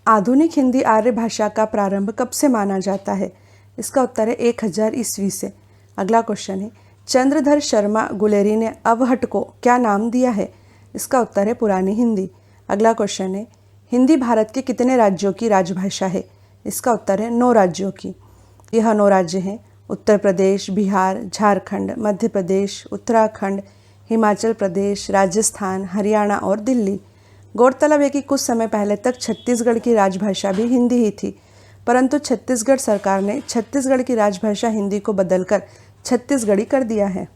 आधुनिक हिंदी आर्य भाषा का प्रारंभ कब से माना जाता है? इसका उत्तर है 1000 ईस्वी से। अगला क्वेश्चन है, चंद्रधर शर्मा गुलेरी ने अवहट को क्या नाम दिया है? इसका उत्तर है पुरानी हिंदी। अगला क्वेश्चन है, हिंदी भारत के कितने राज्यों की राजभाषा है? इसका उत्तर है 9 राज्यों की। यह 9 राज्य हैं उत्तर प्रदेश, बिहार, झारखंड, मध्य प्रदेश, उत्तराखंड, हिमाचल प्रदेश, राजस्थान, हरियाणा और दिल्ली। गौरतलब है कि कुछ समय पहले तक छत्तीसगढ़ की राजभाषा भी हिंदी ही थी, परंतु छत्तीसगढ़ सरकार ने छत्तीसगढ़ की राजभाषा हिंदी को बदलकर छत्तीसगढ़ी कर दिया है।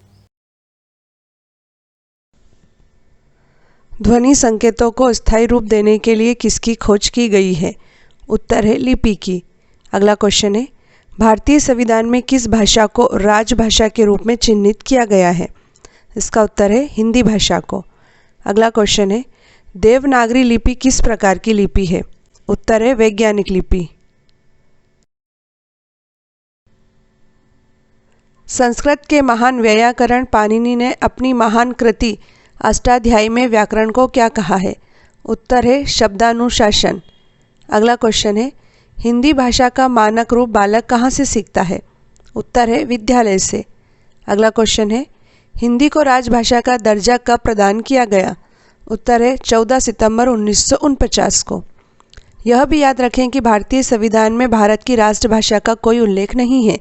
ध्वनि संकेतों को स्थायी रूप देने के लिए किसकी खोज की गई है? उत्तर है लिपि की। अगला क्वेश्चन है, भारतीय संविधान में किस भाषा को राजभाषा के रूप में चिन्हित किया गया है? इसका उत्तर है हिंदी भाषा को। अगला क्वेश्चन है, देवनागरी लिपि किस प्रकार की लिपि है? उत्तर है वैज्ञानिक लिपि। संस्कृत के महान वैयाकरण पाणिनि ने अपनी महान कृति अष्टाध्यायी में व्याकरण को क्या कहा है? उत्तर है शब्दानुशासन। अगला क्वेश्चन है, हिंदी भाषा का मानक रूप बालक कहाँ से सीखता है? उत्तर है विद्यालय से। अगला क्वेश्चन है, हिंदी को राजभाषा का दर्जा कब प्रदान किया गया? उत्तर है 14 सितंबर 1949 को। यह भी याद रखें कि भारतीय संविधान में भारत की राष्ट्रभाषा का कोई उल्लेख नहीं है।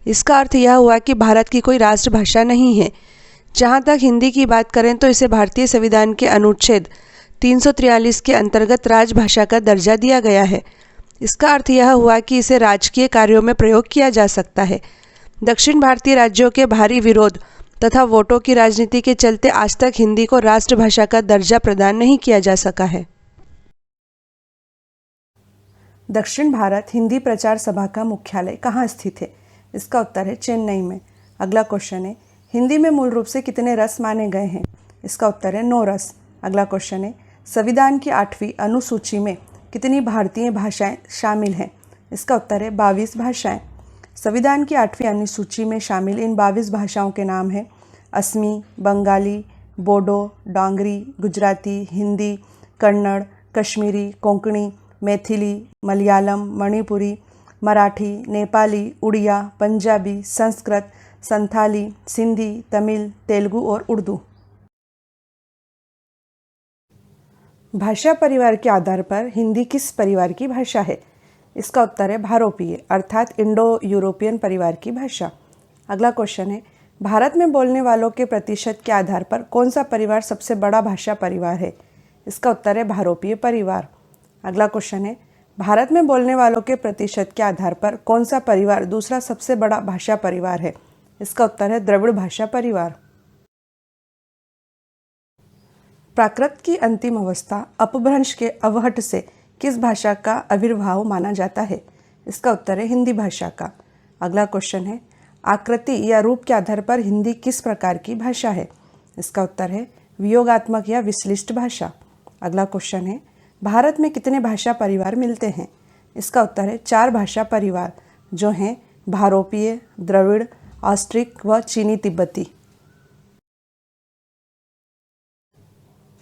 इसका अर्थ यह हुआ कि भारत की कोई राष्ट्रभाषा नहीं है। जहाँ तक हिंदी की बात करें तो इसे भारतीय संविधान के अनुच्छेद 343 के अंतर्गत राजभाषा का दर्जा दिया गया है। इसका अर्थ यह हुआ कि इसे राजकीय कार्यों में प्रयोग किया जा सकता है। दक्षिण भारतीय राज्यों के भारी विरोध तथा वोटों की राजनीति के चलते आज तक हिंदी को राष्ट्रभाषा का दर्जा प्रदान नहीं किया जा सका है। दक्षिण भारत हिंदी प्रचार सभा का मुख्यालय कहाँ स्थित है? इसका उत्तर है चेन्नई में। अगला क्वेश्चन है, हिंदी में मूल रूप से कितने रस माने गए हैं? इसका उत्तर है 9 रस। अगला क्वेश्चन है, संविधान की 8वीं अनुसूची में कितनी भारतीय भाषाएं शामिल हैं? इसका उत्तर है 22 भाषाएं। संविधान की 8वीं अनुसूची में शामिल इन 22 भाषाओं के नाम हैं असमी, बंगाली, बोडो, डोंगरी, गुजराती, हिंदी, कन्नड़, कश्मीरी, कोंकणी, मैथिली, मलयालम, मणिपुरी, मराठी, नेपाली, उड़िया, पंजाबी, संस्कृत, संथाली, सिंधी, तमिल, तेलुगु और उर्दू। भाषा परिवार के आधार पर हिंदी किस परिवार की भाषा है? इसका उत्तर है भारोपीय अर्थात इंडो यूरोपियन परिवार की भाषा। अगला क्वेश्चन है, भारत में बोलने वालों के प्रतिशत के आधार पर कौन सा परिवार सबसे बड़ा भाषा परिवार है? इसका उत्तर है भारोपीय परिवार। अगला क्वेश्चन है, भारत में बोलने वालों के प्रतिशत के आधार पर कौन सा परिवार दूसरा सबसे बड़ा भाषा परिवार है? इसका उत्तर है द्रविड़ भाषा परिवार। प्राकृत की अंतिम अवस्था अपभ्रंश के अवहट से किस भाषा का आविर्भाव माना जाता है? इसका उत्तर है हिंदी भाषा का। अगला क्वेश्चन है, आकृति या रूप के आधार पर हिंदी किस प्रकार की भाषा है? इसका उत्तर है वियोगात्मक या विश्लिष्ट भाषा। अगला क्वेश्चन है, भारत में कितने भाषा परिवार मिलते हैं? इसका उत्तर है 4 भाषा परिवार जो हैं भारोपीय, द्रविड़, ऑस्ट्रिक व चीनी तिब्बती।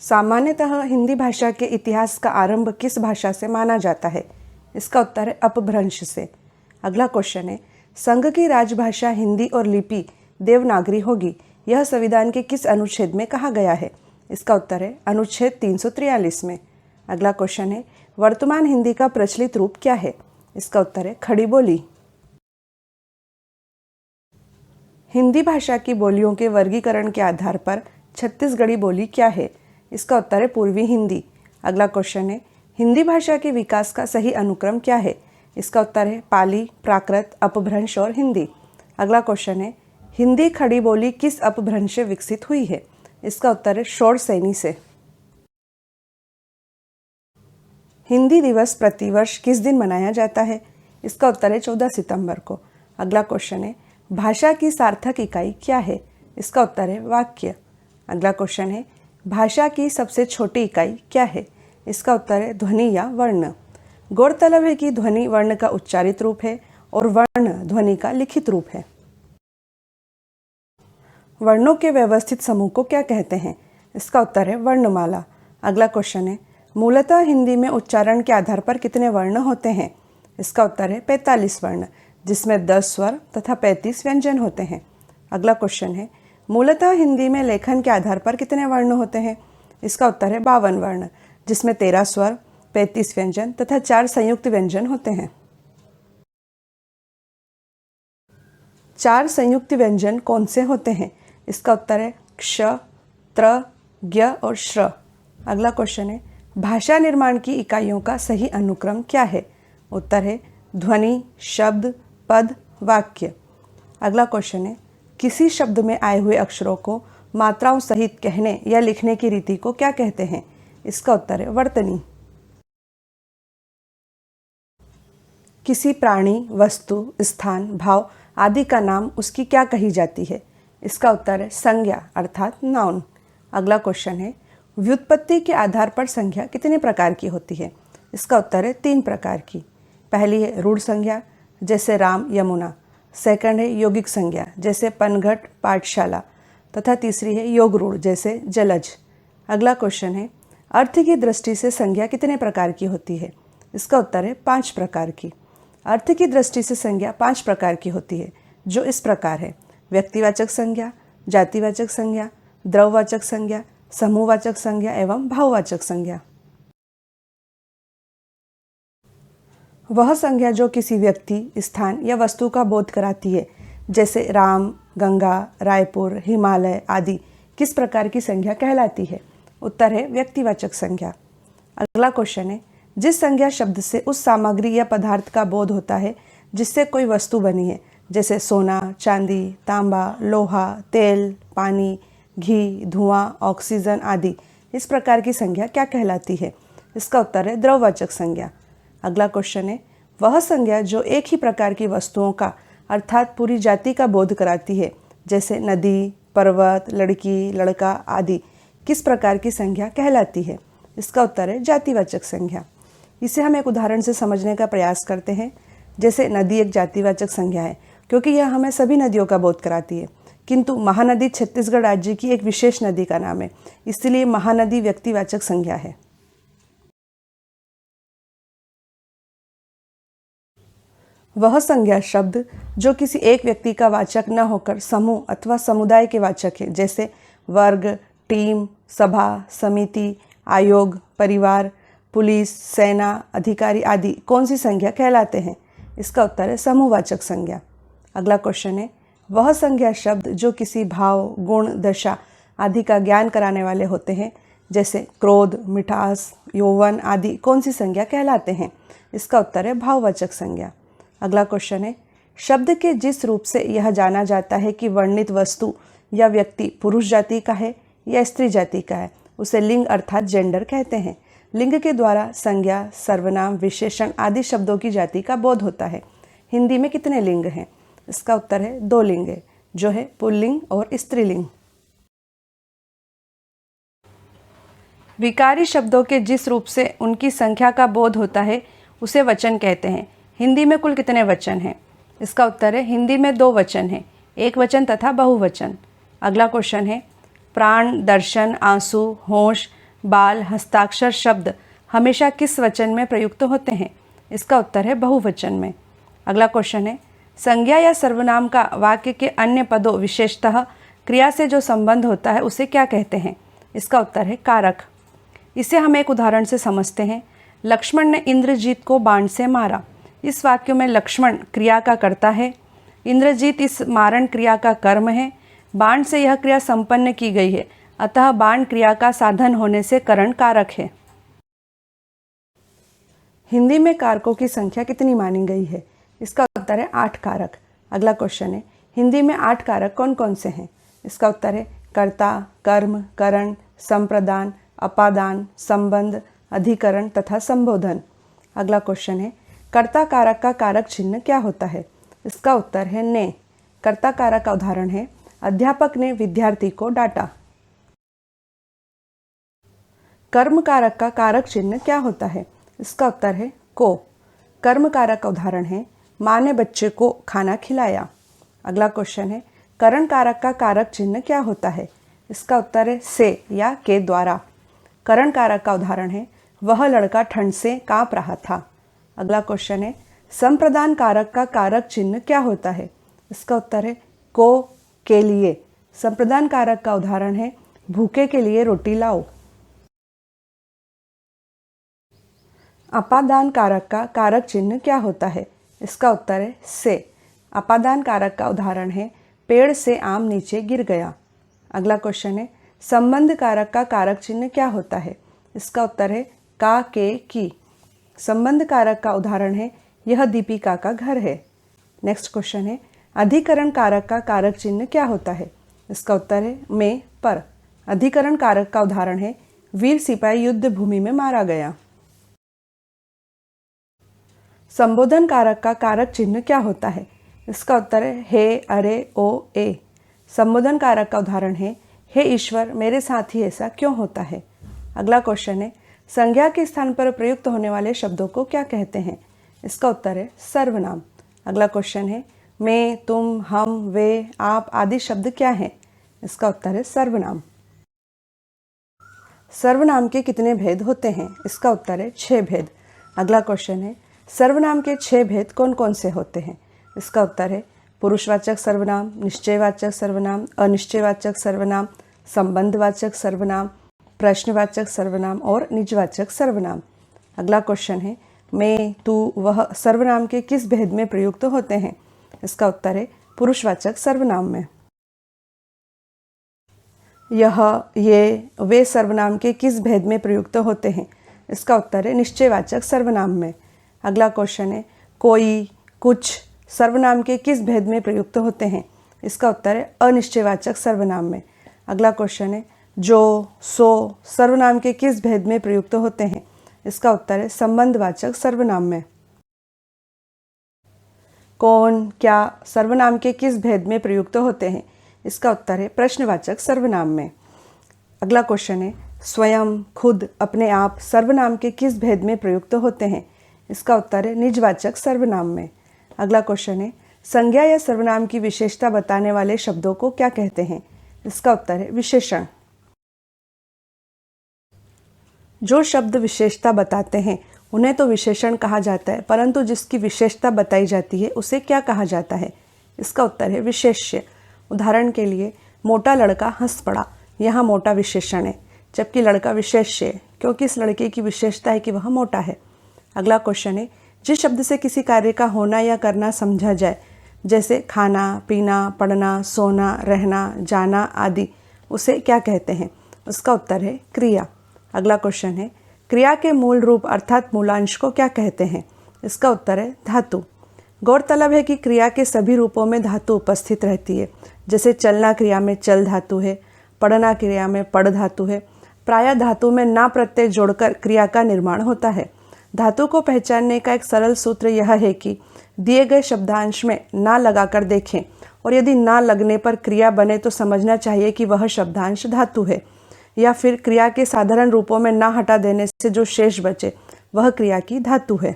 सामान्यतः हिंदी भाषा के इतिहास का आरंभ किस भाषा से माना जाता है? इसका उत्तर है अपभ्रंश से। अगला क्वेश्चन है, संघ की राजभाषा हिंदी और लिपि देवनागरी होगी, यह संविधान के किस अनुच्छेद में कहा गया है? इसका उत्तर है अनुच्छेद 343 में। अगला क्वेश्चन है, वर्तमान हिंदी का प्रचलित रूप क्या है? इसका उत्तर है खड़ी बोली। हिंदी भाषा की बोलियों के वर्गीकरण के आधार पर छत्तीसगढ़ी बोली क्या है? इसका उत्तर है पूर्वी हिंदी। अगला क्वेश्चन है, हिंदी भाषा के विकास का सही अनुक्रम क्या है? इसका उत्तर है पाली, प्राकृत, अपभ्रंश और हिंदी। अगला क्वेश्चन है, हिंदी खड़ी बोली किस अपभ्रंश से विकसित हुई है? इसका उत्तर है षोडशैनी से। हिंदी दिवस प्रतिवर्ष किस दिन मनाया जाता है? इसका उत्तर है 14 सितंबर को। अगला क्वेश्चन है, भाषा की सार्थक इकाई क्या है? इसका उत्तर है वाक्य। अगला क्वेश्चन है, भाषा की सबसे छोटी इकाई क्या है? इसका उत्तर है ध्वनि या वर्ण। गौरतलब है कि ध्वनि वर्ण का उच्चारित रूप है और वर्ण ध्वनि का लिखित रूप है। वर्णों के व्यवस्थित समूह को क्या कहते हैं? इसका उत्तर है वर्णमाला। अगला क्वेश्चन है, मूलतः हिंदी में उच्चारण के आधार पर कितने वर्ण होते हैं? इसका उत्तर है 45 वर्ण, जिसमें 10 स्वर तथा 35 व्यंजन होते हैं। अगला क्वेश्चन है, मूलतः हिंदी में लेखन के आधार पर कितने वर्ण होते हैं? इसका उत्तर है 52 वर्ण, जिसमें 13 स्वर, 35 व्यंजन तथा 4 संयुक्त व्यंजन होते हैं। 4 संयुक्त व्यंजन कौन से होते हैं? इसका उत्तर है क्ष, त्र, ज्ञ और श्र। अगला क्वेश्चन है, भाषा निर्माण की इकाइयों का सही अनुक्रम क्या है? उत्तर है ध्वनि, शब्द, पद, वाक्य। अगला क्वेश्चन है, किसी शब्द में आए हुए अक्षरों को मात्राओं सहित कहने या लिखने की रीति को क्या कहते हैं? इसका उत्तर है वर्तनी। किसी प्राणी, वस्तु, स्थान, भाव आदि का नाम उसकी क्या कही जाती है? इसका उत्तर है संज्ञा अर्थात नाउन। अगला क्वेश्चन है, व्युत्पत्ति के आधार पर संज्ञा कितने प्रकार की होती है? इसका उत्तर है 3 प्रकार की। पहली है रूढ़ संज्ञा, जैसे राम, यमुना। सेकंड है यौगिक संज्ञा, जैसे पनघट, पाठशाला। तथा तीसरी है योग रूढ़, जैसे जलज। अगला क्वेश्चन है, अर्थ की दृष्टि से संज्ञा कितने प्रकार की होती है? इसका उत्तर है 5 प्रकार की। अर्थ की दृष्टि से संज्ञा 5 प्रकार की होती है, जो इस प्रकार है: व्यक्तिवाचक संज्ञा, जातिवाचक संज्ञा, द्रव्यवाचक संज्ञा, समूहवाचक संज्ञा एवं भाववाचक संज्ञा। वह संज्ञा जो किसी व्यक्ति, स्थान या वस्तु का बोध कराती है, जैसे राम, गंगा, रायपुर, हिमालय आदि, किस प्रकार की संज्ञा कहलाती है? उत्तर है व्यक्तिवाचक संज्ञा। अगला क्वेश्चन है, जिस संज्ञा शब्द से उस सामग्री या पदार्थ का बोध होता है जिससे कोई वस्तु बनी है, जैसे सोना, चांदी, तांबा, लोहा, तेल, पानी, घी, धुआं, ऑक्सीजन आदि, इस प्रकार की संज्ञा क्या कहलाती है? इसका उत्तर है द्रव्यवाचक संज्ञा। अगला क्वेश्चन है, वह संज्ञा जो एक ही प्रकार की वस्तुओं का अर्थात पूरी जाति का बोध कराती है, जैसे नदी, पर्वत, लड़की, लड़का आदि, किस प्रकार की संज्ञा कहलाती है? इसका उत्तर है जातिवाचक संज्ञा। इसे हम एक उदाहरण से समझने का प्रयास करते हैं। जैसे नदी एक जातिवाचक संज्ञा है, क्योंकि यह हमें सभी नदियों का बोध कराती है, किंतु महानदी छत्तीसगढ़ राज्य की एक विशेष नदी का नाम है, इसलिए महानदी व्यक्तिवाचक संज्ञा है। वह संज्ञा शब्द जो किसी एक व्यक्ति का वाचक न होकर समूह अथवा समुदाय के वाचक है, जैसे वर्ग, टीम, सभा, समिति, आयोग, परिवार, पुलिस, सेना, अधिकारी आदि, कौन सी संज्ञा कहलाते हैं? इसका उत्तर है समूहवाचक संज्ञा। अगला क्वेश्चन है, वह संज्ञा शब्द जो किसी भाव, गुण, दशा आदि का ज्ञान कराने वाले होते हैं, जैसे क्रोध, मिठास, यौवन आदि, कौन सी संज्ञा कहलाते हैं? इसका उत्तर है भाववाचक संज्ञा। अगला क्वेश्चन है, शब्द के जिस रूप से यह जाना जाता है कि वर्णित वस्तु या व्यक्ति पुरुष जाति का है या स्त्री जाति का है, उसे लिंग अर्थात जेंडर कहते हैं। लिंग के द्वारा संज्ञा, सर्वनाम, विशेषण आदि शब्दों की जाति का बोध होता है। हिंदी में कितने लिंग हैं? इसका उत्तर है 2 लिंग, जो है पुल्लिंग और स्त्रीलिंग। विकारी शब्दों के जिस रूप से उनकी संख्या का बोध होता है उसे वचन कहते हैं। हिंदी में कुल कितने वचन हैं? इसका उत्तर है हिंदी में 2 वचन हैं, एक वचन तथा बहुवचन। अगला क्वेश्चन है, प्राण, दर्शन, आंसू, होश, बाल, हस्ताक्षर शब्द हमेशा किस वचन में प्रयुक्त होते हैं? इसका उत्तर है बहुवचन में। अगला क्वेश्चन है, संज्ञा या सर्वनाम का वाक्य के अन्य पदों विशेषतः क्रिया से जो संबंध होता है उसे क्या कहते हैं? इसका उत्तर है कारक। इसे हम एक उदाहरण से समझते हैं। लक्ष्मण ने इंद्रजीत को बाण से मारा। इस वाक्य में लक्ष्मण क्रिया का कर्ता है, इंद्रजीत इस मारण क्रिया का कर्म है। बाण से यह क्रिया संपन्न की गई है, अतः बाण क्रिया का साधन होने से करण कारक है। हिंदी में कारकों की संख्या कितनी मानी गई है? इसका उत्तर है 8 कारक। अगला क्वेश्चन है, हिंदी में 8 कारक कौन कौन से हैं? इसका उत्तर है कर्ता, कर्म, करण, संप्रदान, अपादान, संबंध, अधिकरण तथा संबोधन। अगला क्वेश्चन है, कर्ता कारक का कारक चिन्ह क्या होता है? इसका उत्तर है ने। कर्ता कारक का उदाहरण है, अध्यापक ने विद्यार्थी को डांटा। कर्म कारक का कारक चिन्ह क्या होता है? इसका उत्तर है को। कर्म कारक का उदाहरण है, माँ ने बच्चे को खाना खिलाया। अगला क्वेश्चन है, करण कारक का कारक चिन्ह क्या होता है? इसका उत्तर है से या के द्वारा। करण कारक का उदाहरण है, वह लड़का ठंड से कांप रहा था। अगला क्वेश्चन है, संप्रदान कारक का कारक चिन्ह क्या होता है? इसका उत्तर है को, के लिए। संप्रदान कारक का उदाहरण है भूखे के लिए रोटी लाओ। अपादान कारक का कारक चिन्ह क्या होता है? इसका उत्तर है से। अपादान कारक का उदाहरण है पेड़ से आम नीचे गिर गया। अगला क्वेश्चन है, संबंध कारक का कारक चिन्ह क्या होता है? इसका उत्तर है का, के, की। संबंध कारक का उदाहरण है यह दीपिका का घर है। नेक्स्ट क्वेश्चन है, अधिकरण कारक का कारक चिन्ह क्या होता है? इसका उत्तर है में, पर। अधिकरण कारक का उदाहरण है वीर सिपाही युद्ध भूमि में मारा गया। संबोधन कारक का कारक चिन्ह क्या होता है? इसका उत्तर है हे, अरे, ओ, ए। संबोधन कारक का उदाहरण है हे ईश्वर मेरे साथ ही ऐसा क्यों होता है। अगला क्वेश्चन है, संज्ञा के स्थान पर प्रयुक्त होने वाले शब्दों को क्या कहते हैं? इसका उत्तर है सर्वनाम। अगला क्वेश्चन है, मैं, तुम, हम, वे, आप आदि शब्द क्या हैं? इसका उत्तर है सर्वनाम। सर्वनाम के कितने भेद होते हैं? इसका उत्तर है 6 भेद। अगला क्वेश्चन है, सर्वनाम के 6 भेद कौन कौन से होते हैं? इसका उत्तर है पुरुषवाचक सर्वनाम, निश्चयवाचक सर्वनाम, अनिश्चयवाचक सर्वनाम, संबंधवाचक सर्वनाम, प्रश्नवाचक सर्वनाम और निजवाचक सर्वनाम। अगला क्वेश्चन है, मैं, तू, वह सर्वनाम के किस भेद में प्रयुक्त होते हैं? इसका उत्तर है पुरुषवाचक सर्वनाम में। यह, ये, वे सर्वनाम के किस भेद में प्रयुक्त होते हैं? इसका उत्तर है निश्चयवाचक सर्वनाम में। अगला क्वेश्चन है, कोई, कुछ सर्वनाम के किस भेद में प्रयुक्त होते हैं? इसका उत्तर है अनिश्चयवाचक सर्वनाम में। अगला क्वेश्चन है, जो, सो सर्वनाम के किस भेद में प्रयुक्त होते हैं? इसका उत्तर है संबंधवाचक सर्वनाम में। कौन, क्या सर्वनाम के किस भेद में प्रयुक्त होते हैं? इसका उत्तर है प्रश्नवाचक सर्वनाम में। अगला क्वेश्चन है, स्वयं, खुद, अपने आप सर्वनाम के किस भेद में प्रयुक्त होते हैं? इसका उत्तर है निजवाचक सर्वनाम में। अगला क्वेश्चन है, संज्ञा या सर्वनाम की विशेषता बताने वाले शब्दों को क्या कहते हैं? इसका उत्तर है विशेषण। जो शब्द विशेषता बताते हैं उन्हें तो विशेषण कहा जाता है, परंतु जिसकी विशेषता बताई जाती है उसे क्या कहा जाता है? इसका उत्तर है विशेष्य। उदाहरण के लिए, मोटा लड़का हंस पड़ा। यहाँ मोटा विशेषण है, जबकि लड़का विशेष्य है क्योंकि इस लड़के की विशेषता है कि वह मोटा है। अगला क्वेश्चन है, जिस शब्द से किसी कार्य का होना या करना समझा जाए, जैसे खाना, पीना, पढ़ना, सोना, रहना, जाना आदि, उसे क्या कहते हैं? उसका उत्तर है क्रिया। अगला क्वेश्चन है, क्रिया के मूल रूप अर्थात मूलांश को क्या कहते हैं? इसका उत्तर है धातु। गौरतलब है कि क्रिया के सभी रूपों में धातु उपस्थित रहती है। जैसे चलना क्रिया में चल धातु है, पढ़ना क्रिया में पढ़ धातु है। प्रायः धातु में ना प्रत्यय जोड़कर क्रिया का निर्माण होता है। धातु को पहचानने का एक सरल सूत्र यह है कि दिए गए शब्दांश में ना लगाकर देखें और यदि ना लगने पर क्रिया बने तो समझना चाहिए कि वह शब्दांश धातु है, या फिर क्रिया के साधारण रूपों में ना हटा देने से जो शेष बचे वह क्रिया की धातु है।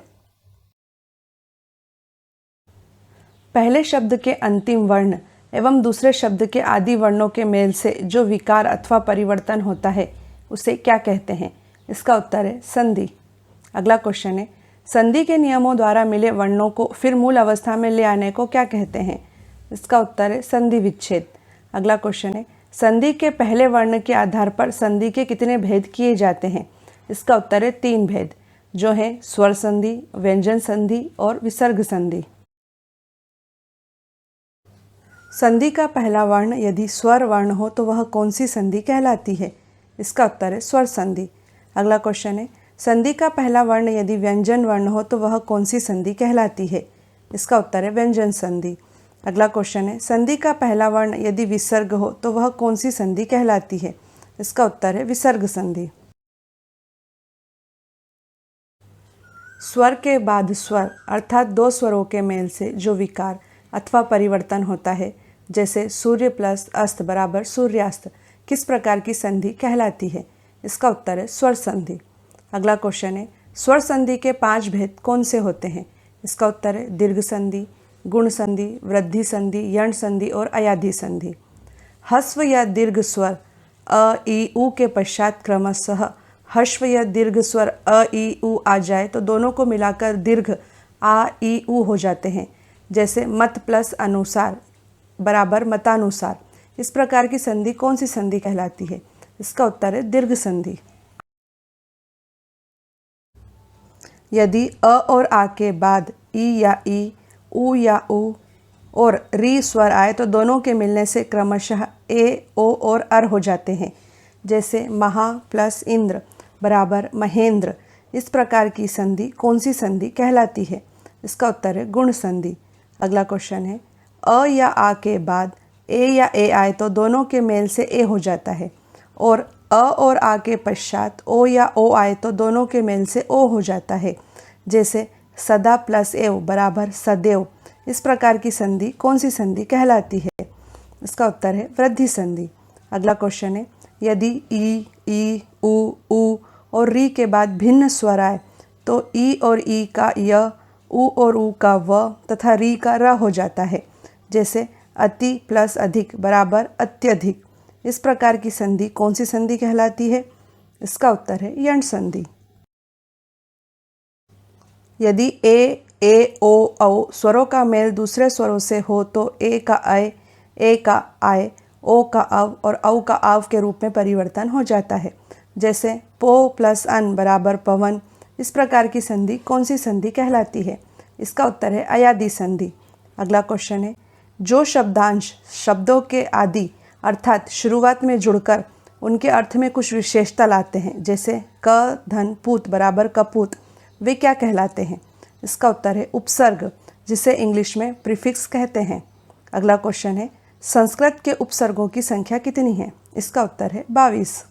पहले शब्द के अंतिम वर्ण एवं दूसरे शब्द के आदि वर्णों के मेल से जो विकार अथवा परिवर्तन होता है उसे क्या कहते हैं? इसका उत्तर है संधि। अगला क्वेश्चन है, संधि के नियमों द्वारा मिले वर्णों को फिर मूल अवस्था में ले आने को क्या कहते हैं? इसका उत्तर है संधि विच्छेद। अगला क्वेश्चन है, संधि के पहले वर्ण के आधार पर संधि के कितने भेद किए जाते हैं? इसका उत्तर है 3 भेद, जो है स्वर संधि, व्यंजन संधि और विसर्ग संधि। संधि का पहला वर्ण यदि स्वर वर्ण हो तो वह कौन सी संधि कहलाती है? इसका उत्तर है स्वर संधि। अगला क्वेश्चन है, संधि का पहला वर्ण यदि व्यंजन वर्ण हो तो वह कौन सी संधि कहलाती है? इसका उत्तर है व्यंजन संधि। अगला क्वेश्चन है, संधि का पहला वर्ण यदि विसर्ग हो तो वह कौन सी संधि कहलाती है? इसका उत्तर है विसर्ग संधि। स्वर के बाद स्वर अर्थात 2 स्वरों के मेल से जो विकार अथवा परिवर्तन होता है, जैसे सूर्य प्लस अस्त बराबर सूर्यास्त, किस प्रकार की संधि कहलाती है? इसका उत्तर है स्वर संधि। अगला क्वेश्चन है, स्वर संधि के 5 भेद कौन से होते हैं? इसका उत्तर है दीर्घ संधि, गुण संधि, वृद्धि संधि, यण संधि और अयाधि संधि। ह्रस्व या दीर्घ स्वर अ, ई, उ के पश्चात क्रमशः हश्व या दीर्घ स्वर अ ई उ आ जाए तो दोनों को मिलाकर दीर्घ आ ई उ हो जाते हैं। जैसे मत प्लस अनुसार बराबर मतानुसार। इस प्रकार की संधि कौन सी संधि कहलाती है? इसका उत्तर है दीर्घ संधि। यदि अ और आ के बाद ई या ई, उ या उ और री स्वर आए तो दोनों के मिलने से क्रमशः ए, ओ और अर हो जाते हैं। जैसे महा प्लस इंद्र बराबर महेंद्र। इस प्रकार की संधि कौन सी संधि कहलाती है? इसका उत्तर है गुण संधि। अगला क्वेश्चन है, अ या आ के बाद ए या ए आए तो दोनों के मेल से ए हो जाता है, और अ और आ के पश्चात ओ या ओ आए तो दोनों के मेल से ओ हो जाता है। जैसे सदा प्लस एव बराबर सदैव। इस प्रकार की संधि कौन सी संधि कहलाती है? इसका उत्तर है वृद्धि संधि। अगला क्वेश्चन है, यदि ई, उ और री के बाद भिन्न स्वर आए तो ई और ई का य, उ और उ का व तथा री का र हो जाता है। जैसे अति प्लस अधिक बराबर अत्यधिक। इस प्रकार की संधि कौन सी संधि कहलाती है? इसका उत्तर है यण संधि। यदि ए, ओ, औ स्वरों का मेल दूसरे स्वरों से हो तो ए का अय, ए का आय, ओ का अव और औ का आव के रूप में परिवर्तन हो जाता है। जैसे पो प्लस अन बराबर पवन। इस प्रकार की संधि कौन सी संधि कहलाती है? इसका उत्तर है अयादि संधि। अगला क्वेश्चन है, जो शब्दांश शब्दों के आदि अर्थात शुरुआत में जुड़कर उनके अर्थ में कुछ विशेषता लाते हैं, जैसे क धन पूत बराबर कपूत, वे क्या कहलाते हैं? इसका उत्तर है उपसर्ग, जिसे इंग्लिश में प्रीफिक्स कहते हैं। अगला क्वेश्चन है, संस्कृत के उपसर्गों की संख्या कितनी है? इसका उत्तर है 22।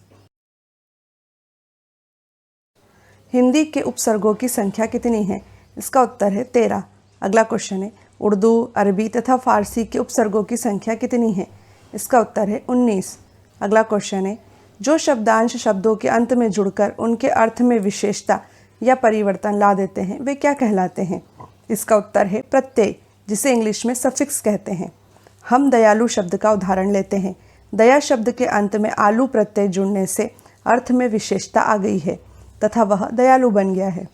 हिंदी के उपसर्गों की संख्या कितनी है? इसका उत्तर है 13। अगला क्वेश्चन है, उर्दू, अरबी तथा फारसी के उपसर्गों की संख्या कितनी है? इसका उत्तर है 19। अगला क्वेश्चन है, जो शब्दांश शब्दों के अंत में जुड़कर उनके अर्थ में विशेषता या परिवर्तन ला देते हैं, वे क्या कहलाते हैं? इसका उत्तर है प्रत्यय, जिसे इंग्लिश में सफिक्स कहते हैं। हम दयालु शब्द का उदाहरण लेते हैं। दया शब्द के अंत में आलू प्रत्यय जुड़ने से अर्थ में विशेषता आ गई है तथा वह दयालु बन गया है।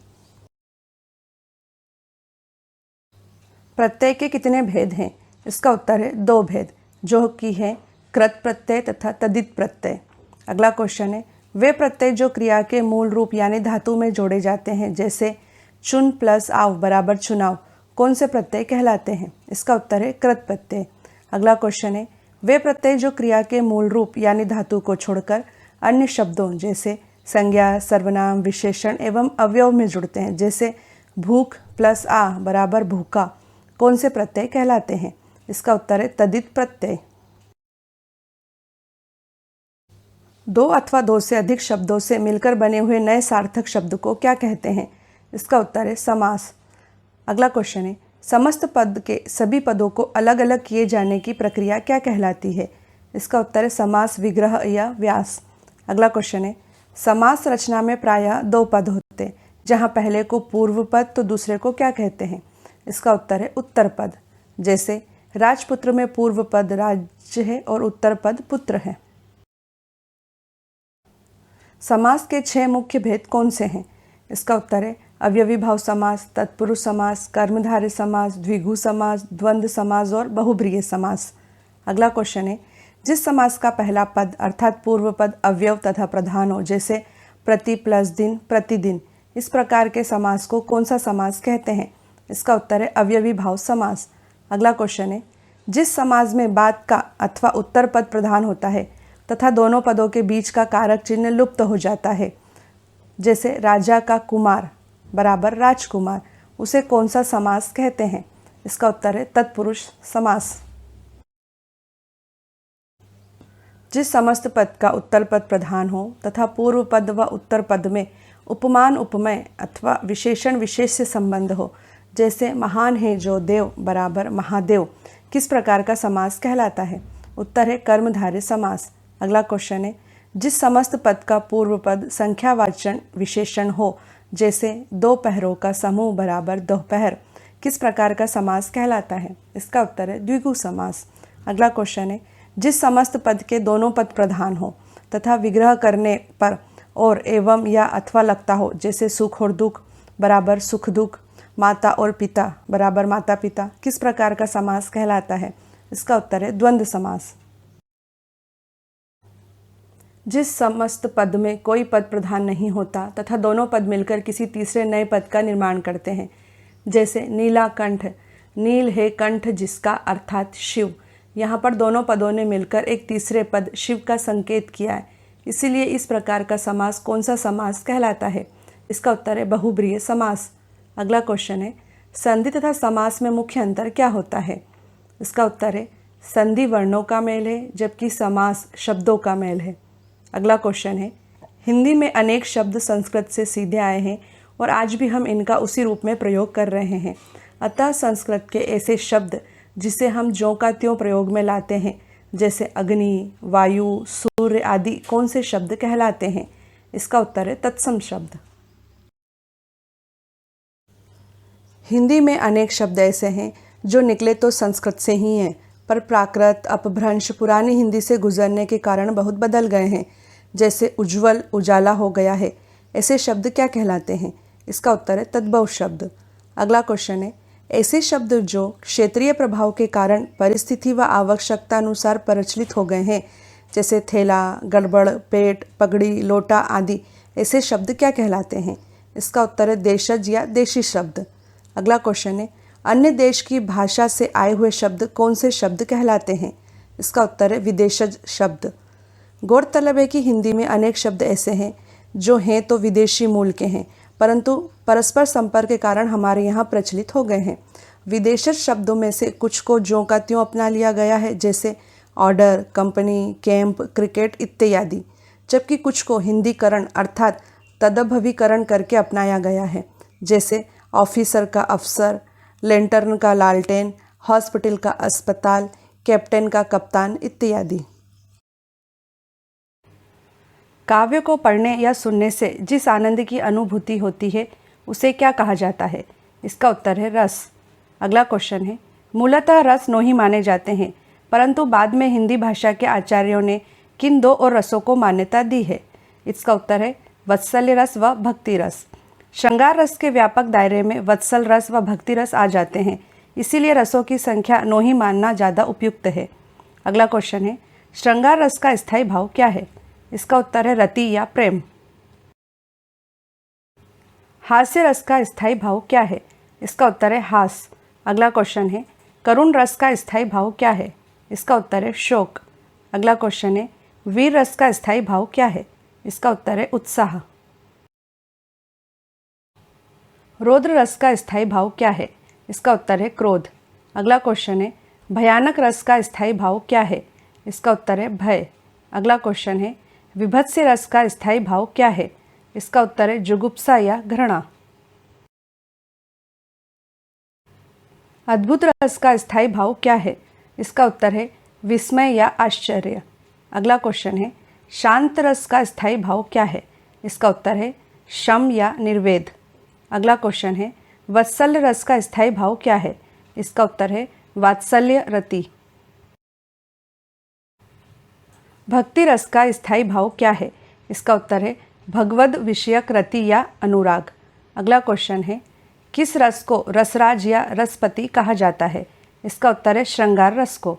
प्रत्यय के कितने भेद हैं? इसका उत्तर है 2 भेद, जो कि है कृत प्रत्यय तथा तदित प्रत्यय। अगला क्वेश्चन है, वे प्रत्यय जो क्रिया के मूल रूप यानी धातु में जोड़े जाते हैं, जैसे चुन प्लस आव बराबर चुनाव, कौन से प्रत्यय कहलाते हैं? इसका उत्तर है कृत प्रत्यय। अगला क्वेश्चन है, वे प्रत्यय जो क्रिया के मूल रूप यानी धातु को छोड़कर अन्य शब्दों जैसे संज्ञा, सर्वनाम, विशेषण एवं अवयव में जुड़ते हैं, जैसे भूख प्लस आ बराबर भूखा, कौन से प्रत्यय कहलाते हैं? इसका उत्तर है तदित प्रत्यय। 2 अथवा 2 से अधिक शब्दों से मिलकर बने हुए नए सार्थक शब्द को क्या कहते हैं? इसका उत्तर है समास। अगला क्वेश्चन है, समस्त पद के सभी पदों को अलग अलग किए जाने की प्रक्रिया क्या कहलाती है? इसका उत्तर है समास विग्रह या व्यास। अगला क्वेश्चन है, समास रचना में प्रायः 2 पद होते हैं, जहाँ पहले को पूर्व पद तो दूसरे को क्या कहते हैं? इसका उत्तर है उत्तर पद। जैसे राजपुत्र में पूर्व पद राज्य है और उत्तर पद पुत्र है। समास के 6 मुख्य भेद कौन से हैं? इसका उत्तर है अव्ययी भाव समास, तत्पुरुष समास, कर्मधारय समास, द्विगु समास, द्वंद्व समास और बहुब्रीहि समास। अगला क्वेश्चन है, जिस समास का पहला पद अर्थात पूर्व पद अवयव तथा प्रधान हो, जैसे प्रति प्लस दिन प्रतिदिन, इस प्रकार के समास को कौन सा समास कहते हैं? इसका उत्तर है अव्ययी भाव समास। अगला क्वेश्चन है, जिस समास में बाद का अथवा उत्तर पद प्रधान होता है तथा दोनों पदों के बीच का कारक चिन्ह लुप्त हो जाता है, जैसे राजा का कुमार बराबर राजकुमार, उसे कौन सा समास कहते हैं? इसका उत्तर है तत्पुरुष समास। जिस समस्त पद का उत्तर पद प्रधान हो तथा पूर्व पद व उत्तर पद में उपमान उपमेय अथवा विशेषण विशेष से संबंध हो, जैसे महान है जो देव बराबर महादेव, किस प्रकार का समास कहलाता है? उत्तर है कर्मधारय समास। अगला क्वेश्चन है, जिस समस्त पद का पूर्व पद संख्यावाचन विशेषण हो, जैसे 2 पहरों का समूह बराबर दोपहर, किस प्रकार का समास कहलाता है? इसका उत्तर है द्विगु समास। अगला क्वेश्चन है, जिस समस्त पद के दोनों पद प्रधान हो तथा विग्रह करने पर और एवं या अथवा लगता हो, जैसे सुख और दुख बराबर सुख दुख, माता और पिता बराबर माता पिता, किस प्रकार का समास कहलाता है? इसका उत्तर है द्वंद्व समास। जिस समस्त पद में कोई पद प्रधान नहीं होता तथा दोनों पद मिलकर किसी तीसरे नए पद का निर्माण करते हैं, जैसे नीलाकंठ, नील है कंठ जिसका, अर्थात शिव। यहाँ पर दोनों पदों ने मिलकर एक तीसरे पद शिव का संकेत किया है, इसीलिए इस प्रकार का समास कौन सा समास कहलाता है? इसका उत्तर है बहुब्रीहि समास। अगला क्वेश्चन है, संधि तथा समास में मुख्य अंतर क्या होता है? इसका उत्तर है संधि वर्णों का मेल है, जबकि समास शब्दों का मेल है। अगला क्वेश्चन है, हिंदी में अनेक शब्द संस्कृत से सीधे आए हैं और आज भी हम इनका उसी रूप में प्रयोग कर रहे हैं, अतः संस्कृत के ऐसे शब्द जिसे हम ज्यों का त्यों प्रयोग में लाते हैं, जैसे अग्नि, वायु, सूर्य आदि, कौन से शब्द कहलाते हैं? इसका उत्तर है तत्सम शब्द। हिंदी में अनेक शब्द ऐसे हैं जो निकले तो संस्कृत से ही हैं, पर प्राकृत अपभ्रंश पुरानी हिंदी से गुजरने के कारण बहुत बदल गए हैं, जैसे उज्ज्वल उजाला हो गया है। ऐसे शब्द क्या कहलाते हैं? इसका उत्तर है तद्भव शब्द। अगला क्वेश्चन है, ऐसे शब्द जो क्षेत्रीय प्रभाव के कारण परिस्थिति व आवश्यकता अनुसार प्रचलित हो गए हैं, जैसे थैला, गड़बड़, पेट, पगड़ी, लोटा आदि, ऐसे शब्द क्या कहलाते हैं? इसका उत्तर है देशज या देशी शब्द। अगला क्वेश्चन है, अन्य देश की भाषा से आए हुए शब्द कौन से शब्द कहलाते हैं? इसका उत्तर है विदेशज शब्द। गौरतलब है कि हिंदी में अनेक शब्द ऐसे हैं जो हैं तो विदेशी मूल के हैं, परंतु परस्पर संपर्क के कारण हमारे यहाँ प्रचलित हो गए हैं। विदेशज शब्दों में से कुछ को ज्यों का त्यों अपना लिया गया है, जैसे ऑर्डर, कंपनी, कैंप, क्रिकेट इत्यादि, जबकि कुछ को हिंदीकरण अर्थात तदभवीकरण करके अपनाया गया है, जैसे ऑफिसर का अफसर, लेंटर्न का लालटेन, हॉस्पिटल का अस्पताल, कैप्टन का कप्तान इत्यादि। काव्य को पढ़ने या सुनने से जिस आनंद की अनुभूति होती है उसे क्या कहा जाता है? इसका उत्तर है रस। अगला क्वेश्चन है, मूलतः रस नोही माने जाते हैं, परंतु बाद में हिंदी भाषा के आचार्यों ने किन दो और रसों को मान्यता दी है? इसका उत्तर है वत्सल्य रस व भक्ति रस। श्रृंगार रस के व्यापक दायरे में वत्सल रस व भक्ति रस आ जाते हैं, इसीलिए रसों की संख्या नोही मानना ज़्यादा उपयुक्त है। अगला क्वेश्चन है, श्रृंगार रस का स्थायी भाव क्या है? इसका उत्तर है रति या प्रेम। हास्य रस का स्थायी भाव क्या है? इसका उत्तर है हास। अगला क्वेश्चन है, करुण रस का स्थायी भाव क्या है? इसका उत्तर है शोक। अगला क्वेश्चन है, वीर रस का स्थायी भाव क्या है? इसका उत्तर है उत्साह। रौद्र रस का स्थायी भाव क्या है? इसका उत्तर है क्रोध। अगला क्वेश्चन है, भयानक रस का स्थायी भाव क्या है? इसका उत्तर है भय। अगला क्वेश्चन है, विभत्स रस का स्थायी भाव क्या है? इसका उत्तर है जुगुप्सा या घृणा। अद्भुत रस का स्थायी भाव क्या है? इसका उत्तर है विस्मय या आश्चर्य। अगला क्वेश्चन है, शांत रस का स्थायी भाव क्या है? इसका उत्तर है शम या निर्वेद। अगला क्वेश्चन है, वत्सल्य रस का स्थायी भाव क्या है? इसका उत्तर है वात्सल्य रति। भक्ति रस का स्थायी भाव क्या है? इसका उत्तर है भगवद विषयक रति या अनुराग। अगला क्वेश्चन है, किस रस को रसराज या रसपति कहा जाता है? इसका उत्तर है श्रृंगार रस को।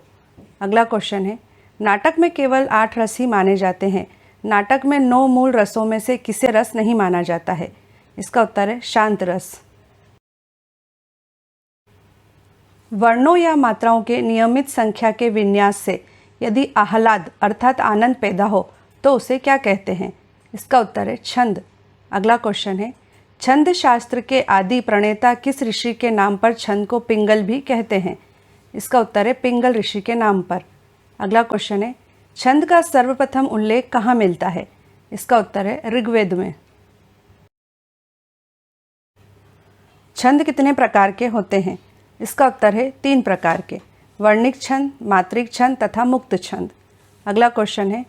अगला क्वेश्चन है, नाटक में केवल 8 रस ही माने जाते हैं, नाटक में 9 मूल रसों में से किसे रस नहीं माना जाता है? इसका उत्तर है शांत रस। वर्णों या मात्राओं के नियमित संख्या के विन्यास से यदि आह्लाद अर्थात आनंद पैदा हो तो उसे क्या कहते हैं? इसका उत्तर है छंद। अगला क्वेश्चन है, छंद शास्त्र के आदि प्रणेता किस ऋषि के नाम पर छंद को पिंगल भी कहते हैं? इसका उत्तर है पिंगल ऋषि के नाम पर। अगला क्वेश्चन है, छंद का सर्वप्रथम उल्लेख कहाँ मिलता है? इसका उत्तर है ऋग्वेद में। छंद कितने प्रकार के होते हैं? इसका उत्तर है 3 प्रकार के, वर्णिक छंद, मात्रिक छंद तथा मुक्त छंद। अगला क्वेश्चन है,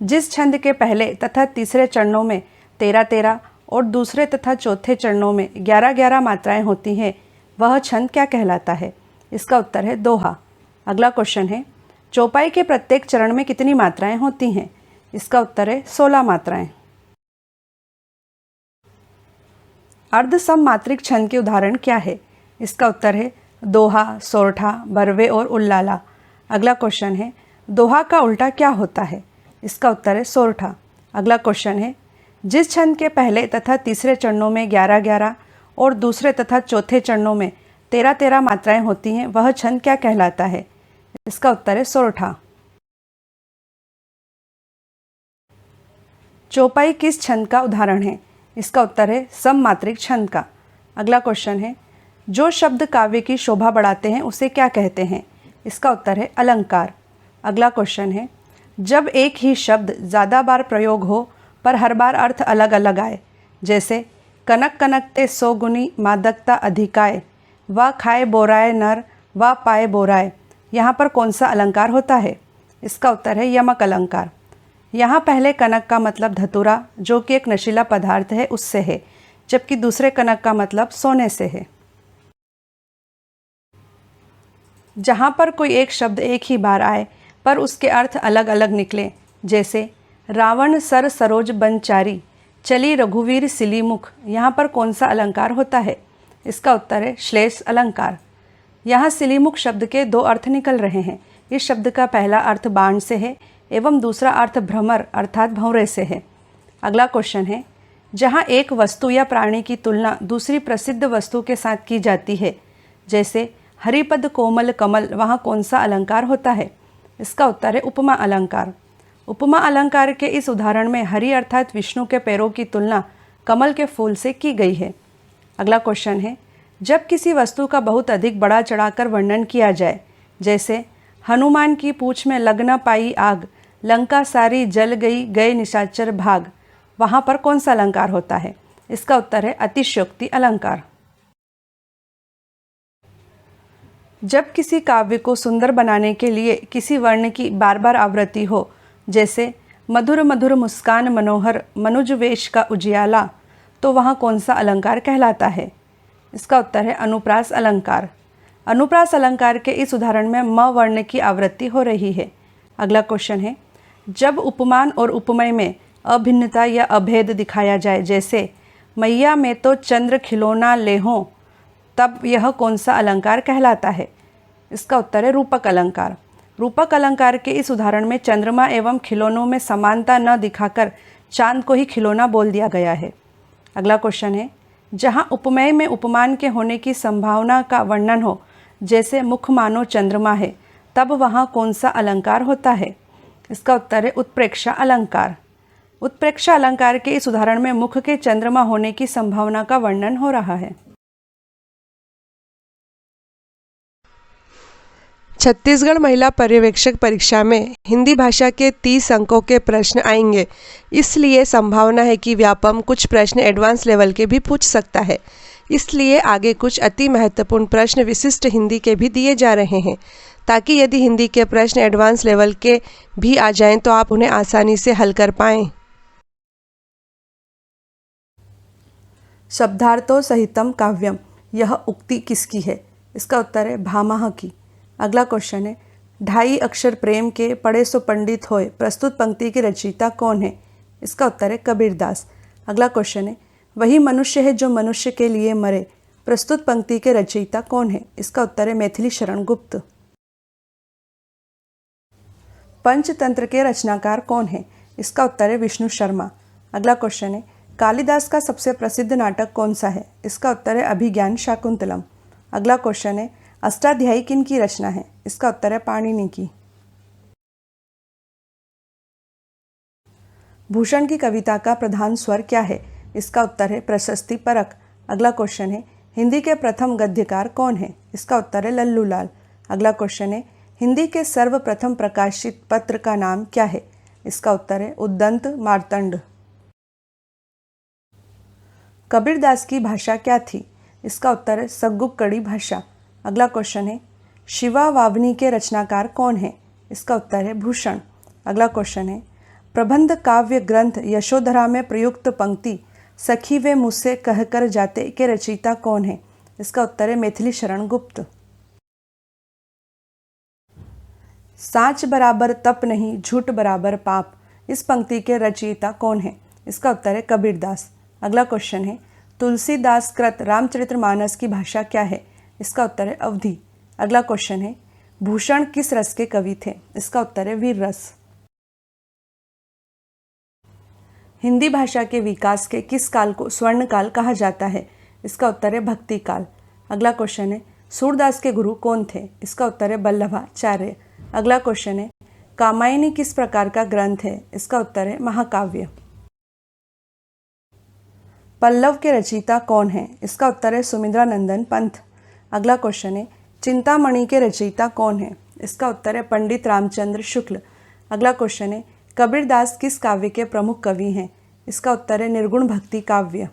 जिस छंद के पहले तथा तीसरे चरणों में 13-13 और दूसरे तथा चौथे चरणों में 11-11 मात्राएं होती हैं, वह छंद क्या कहलाता है? इसका उत्तर है दोहा। अगला क्वेश्चन है, चौपाई के प्रत्येक चरण में कितनी मात्राएं होती हैं? इसका उत्तर है 16 मात्राएं। अर्ध सममात्रिक छंद के उदाहरण क्या है? इसका उत्तर है दोहा, सोरठा, बरवे और उल्लाला। अगला क्वेश्चन है दोहा का उल्टा क्या होता है? इसका उत्तर है सोरठा। अगला क्वेश्चन है जिस छंद के पहले तथा तीसरे चरणों में 11-11 और दूसरे तथा चौथे चरणों में 13-13 मात्राएं होती हैं वह छंद क्या कहलाता है? इसका उत्तर है सोरठा। चौपाई किस छंद का उदाहरण है? इसका उत्तर है सममात्रिक छंद का। अगला क्वेश्चन है जो शब्द काव्य की शोभा बढ़ाते हैं उसे क्या कहते हैं? इसका उत्तर है अलंकार। अगला क्वेश्चन है जब एक ही शब्द ज़्यादा बार प्रयोग हो पर हर बार अर्थ अलग अलग आए, जैसे कनक कनकते 100 गुनी मादकता अधिकाय, व खाए बोराए नर व पाए बोराए, यहाँ पर कौन सा अलंकार होता है? इसका उत्तर है यमक अलंकार। यहाँ पहले कनक का मतलब धतूरा जो कि एक नशीला पदार्थ है उससे है, जबकि दूसरे कनक का मतलब सोने से है। जहाँ पर कोई एक शब्द एक ही बार आए पर उसके अर्थ अलग अलग निकले, जैसे रावण सर सरोज बनचारी, चली रघुवीर सिलीमुख, यहाँ पर कौन सा अलंकार होता है? इसका उत्तर है श्लेष अलंकार। यहाँ सिलीमुख शब्द के 2 अर्थ निकल रहे हैं। इस शब्द का पहला अर्थ बाण से है एवं दूसरा अर्थ भ्रमर अर्थात भंवरे से है। अगला क्वेश्चन है जहाँ एक वस्तु या प्राणी की तुलना दूसरी प्रसिद्ध वस्तु के साथ की जाती है, जैसे हरिपद कोमल कमल, वहाँ कौन सा अलंकार होता है? इसका उत्तर है उपमा अलंकार। उपमा अलंकार के इस उदाहरण में हरि अर्थात विष्णु के पैरों की तुलना कमल के फूल से की गई है। अगला क्वेश्चन है जब किसी वस्तु का बहुत अधिक बढ़ा चढ़ाकर वर्णन किया जाए, जैसे हनुमान की पूंछ में लग न पाई आग, लंका सारी जल गई गए निशाचर भाग, वहाँ पर कौन सा अलंकार होता है? इसका उत्तर है अतिशयोक्ति अलंकार। जब किसी काव्य को सुंदर बनाने के लिए किसी वर्ण की बार बार आवृत्ति हो, जैसे मधुर मधुर मुस्कान मनोहर मनुज वेश का उजियाला, तो वहाँ कौन सा अलंकार कहलाता है? इसका उत्तर है अनुप्रास अलंकार। अनुप्रास अलंकार के इस उदाहरण में म वर्ण की आवृत्ति हो रही है। अगला क्वेश्चन है जब उपमान और उपमेय में अभिन्नता या अभेद दिखाया जाए, जैसे मैया में तो चंद्र खिलौना लेहों, तब यह कौन सा अलंकार कहलाता है? इसका उत्तर है रूपक अलंकार। रूपक अलंकार के इस उदाहरण में चंद्रमा एवं खिलौनों में समानता न दिखाकर चांद को ही खिलौना बोल दिया गया है। अगला क्वेश्चन है जहाँ उपमेय में उपमान के होने की संभावना का वर्णन हो, जैसे मुख मानो चंद्रमा है, तब वहाँ कौन सा अलंकार होता है? इसका उत्तर है उत्प्रेक्षा अलंकार। उत्प्रेक्षा अलंकार के इस उदाहरण में मुख के चंद्रमा होने की संभावना का वर्णन हो रहा है। छत्तीसगढ़ महिला पर्यवेक्षक परीक्षा में हिंदी भाषा के 30 अंकों के प्रश्न आएंगे, इसलिए संभावना है कि व्यापम कुछ प्रश्न एडवांस लेवल के भी पूछ सकता है। इसलिए आगे कुछ अति महत्वपूर्ण प्रश्न विशिष्ट हिंदी के भी दिए जा रहे हैं, ताकि यदि हिंदी के प्रश्न एडवांस लेवल के भी आ जाएं तो आप उन्हें आसानी से हल कर पाएं। शब्दार्थो सहितम काव्यम, यह उक्ति किसकी है? इसका उत्तर है भामह की। अगला क्वेश्चन है 2.5 अक्षर प्रेम के पढ़े सो पंडित होए, प्रस्तुत पंक्ति की रचयिता कौन है? इसका उत्तर है कबीरदास। अगला क्वेश्चन है वही मनुष्य है जो मनुष्य के लिए मरे, प्रस्तुत पंक्ति के रचयिता कौन है? इसका उत्तर है मैथिली शरण गुप्त। पंचतंत्र के रचनाकार कौन है? इसका उत्तर है विष्णु शर्मा। अगला क्वेश्चन है कालिदास का सबसे प्रसिद्ध नाटक कौन सा है? इसका उत्तर है अभिज्ञान शाकुंतलम। अगला क्वेश्चन है अष्टाध्यायी किन की रचना है? इसका उत्तर है पाणिनि की। भूषण की कविता का प्रधान स्वर क्या है? इसका उत्तर है प्रशस्ति परक। अगला क्वेश्चन है हिंदी के प्रथम गद्यकार कौन है? इसका उत्तर है लल्लू लाल। अगला क्वेश्चन है हिंदी के सर्वप्रथम प्रकाशित पत्र का नाम क्या है? इसका उत्तर है उद्दंत मार्तंड। कबीरदास की भाषा क्या थी? इसका उत्तर है सग्गुक्कड़ी भाषा। अगला क्वेश्चन है शिवा वावनी के रचनाकार कौन है? इसका उत्तर है भूषण। अगला क्वेश्चन है प्रबंध काव्य ग्रंथ यशोधरा में प्रयुक्त पंक्ति सखी वे मुझसे कहकर जाते के रचयिता कौन है? इसका उत्तर है मैथिली शरण गुप्त। साच बराबर तप नहीं, झूठ बराबर पाप, इस पंक्ति के रचयिता कौन है? इसका उत्तर है कबीरदास। अगला क्वेश्चन है तुलसीदास कृत रामचरितमानस की भाषा क्या है? इसका उत्तर है अवधी। अगला क्वेश्चन है, भूषण किस रस के कवि थे? इसका उत्तर है वीर रस। हिंदी भाषा के विकास के किस काल को स्वर्ण काल कहा जाता है? इसका उत्तर है भक्ति काल। अगला क्वेश्चन है, सूरदास के गुरु कौन थे? इसका उत्तर है बल्लभाचार्य। अगला क्वेश्चन है, कामायनी किस प्रकार का ग्रंथ है? इसका उत्तर है महाकाव्य। पल्लव के रचयिता कौन है? इसका उत्तर है सुमिंद्रानंदन पंत। अगला क्वेश्चन है, चिंतामणि के रचयिता कौन है? इसका उत्तर है पंडित रामचंद्र शुक्ल। अगला क्वेश्चन है, कबीरदास किस काव्य के प्रमुख कवि हैं? इसका उत्तर है निर्गुण भक्ति काव्य।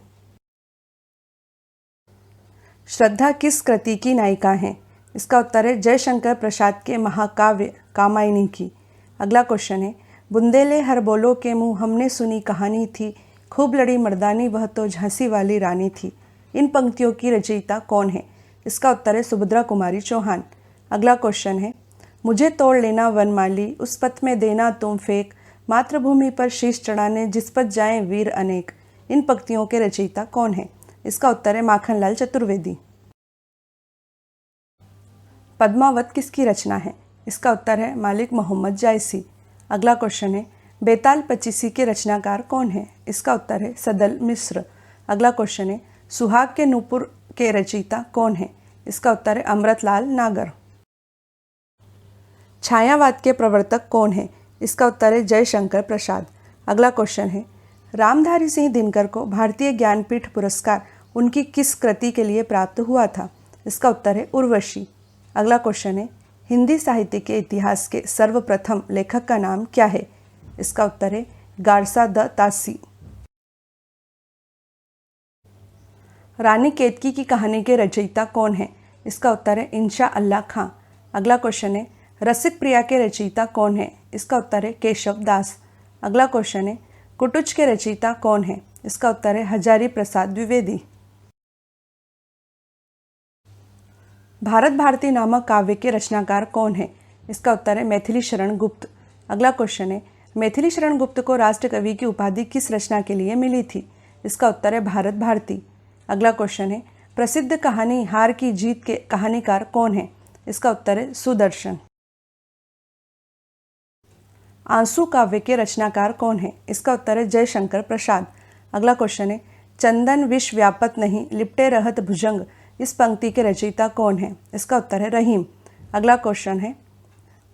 श्रद्धा किस कृति की नायिका है? इसका उत्तर है जयशंकर प्रसाद के महाकाव्य कामायनी की। अगला क्वेश्चन है, बुंदेले हर बोलो के मुँह हमने सुनी कहानी थी, खूब लड़ी मर्दानी वह तो झांसी वाली रानी थी। इन पंक्तियों की रचयिता कौन है? इसका उत्तर है सुभद्रा कुमारी चौहान। अगला क्वेश्चन है, मुझे तोड़ लेना वनमाली, उस पथ में देना तुम फेंक, मातृभूमि पर शीश चढ़ाने जिस पथ जाएं वीर अनेक। इन पंक्तियों के रचयिता कौन है? इसका उत्तर है माखनलाल चतुर्वेदी। पद्मावत किसकी रचना है? इसका उत्तर है मालिक मोहम्मद जायसी। अगला क्वेश्चन है, बेताल पचीसी के रचनाकार कौन है? इसका उत्तर है सदल मिश्र। अगला क्वेश्चन है, सुहाग के नूपुर के रचयिता कौन है? इसका उत्तर है अमृतलाल नागर। छायावाद के प्रवर्तक कौन है? इसका उत्तर है जयशंकर प्रसाद। अगला क्वेश्चन है, रामधारी सिंह दिनकर को भारतीय ज्ञानपीठ पुरस्कार उनकी किस कृति के लिए प्राप्त हुआ था? इसका उत्तर है उर्वशी। अगला क्वेश्चन है, हिंदी साहित्य के इतिहास के सर्वप्रथम लेखक का नाम क्या है? इसका उत्तर है गारसा द तासी। रानी केतकी की कहानी के रचयिता कौन है? इसका उत्तर है इंशा अल्लाह खां। अगला क्वेश्चन है, रसिक प्रिया के रचयिता कौन है? इसका उत्तर है केशव दास। अगला क्वेश्चन है, कुटुच के रचयिता कौन है? इसका उत्तर है हजारी प्रसाद द्विवेदी। भारत भारती नामक काव्य के रचनाकार कौन है? इसका उत्तर है मैथिली शरण गुप्त। अगला क्वेश्चन है, मैथिली शरण गुप्त को राष्ट्रकवि की उपाधि किस रचना के लिए मिली थी? इसका उत्तर है भारत भारती। अगला क्वेश्चन है, प्रसिद्ध कहानी हार की जीत के कहानीकार कौन है? इसका उत्तर है सुदर्शन। आंसू काव्य के रचनाकार कौन है? इसका उत्तर है जयशंकर प्रसाद। अगला क्वेश्चन है, चंदन विष व्यापत नहीं लिपटे रहत भुजंग, इस पंक्ति के रचयिता कौन है? इसका उत्तर है रहीम। अगला क्वेश्चन है,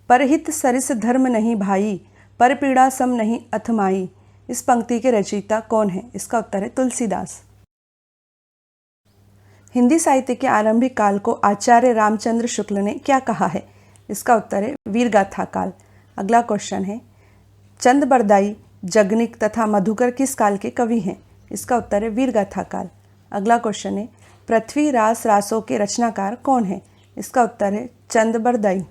परहित सरिस धर्म नहीं भाई, पर पीड़ा सम नहीं अथमाई, इस पंक्ति के रचयिता कौन है? इसका उत्तर है तुलसीदास। हिंदी साहित्य के आरंभिक काल को आचार्य रामचंद्र शुक्ल ने क्या कहा है? इसका उत्तर है वीरगाथा काल। अगला क्वेश्चन है, चंदबरदाई, जगनिक तथा मधुकर किस काल के कवि हैं? इसका उत्तर है वीरगाथा काल। अगला क्वेश्चन है, पृथ्वी रास रासों के रचनाकार कौन है? इसका उत्तर है चंदबरदाई।